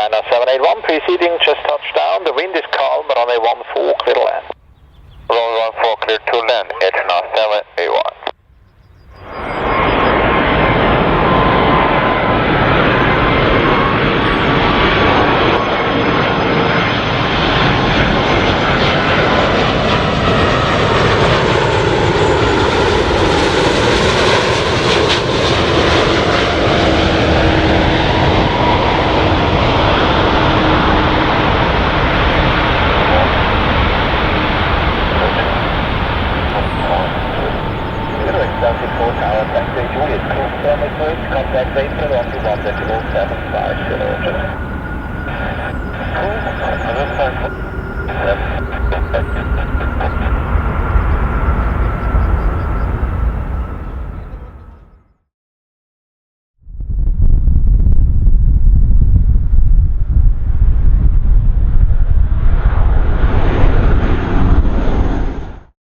Hainan 781, preceding just touchdown. The wind is calm, runway 14, clear to land. Runway 14, clear to land, Hainan 781. Contact rate for 121.75.